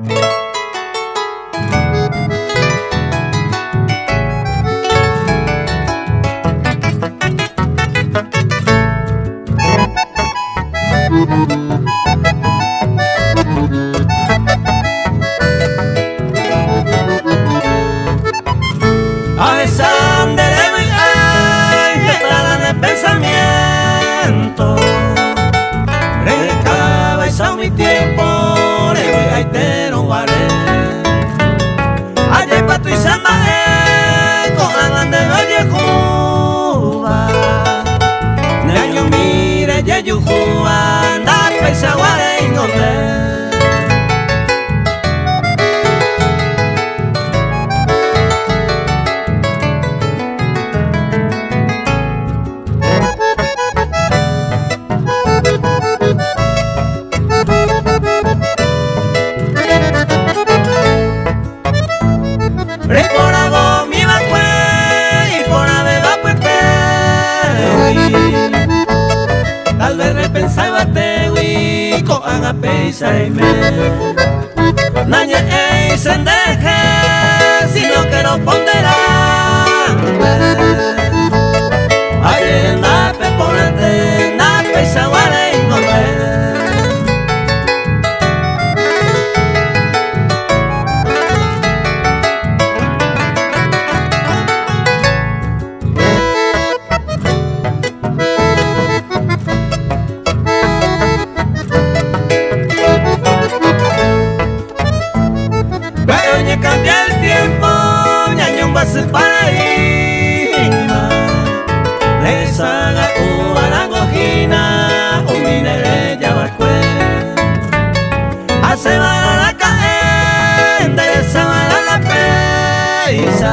A esa andereva ay, que tralan el pensamiento, recaba esa mi tiempo, le voy a itero guaré. Ayer pa' tu y samae, cojan de oye Cuba, ne año mire ye yujuba, anda pesa guaré ingote. Tal vez repensaba tewi ko ang apesay me Nanya ei sendeje si no quiero ponderar Ayer na pe ponerte na pesa wale ingote Cambia el tiempo, ñañón va a ser paraíba. Le saga a la cojina, un minere ya va a hace bala la caen, de esa bala la pesa.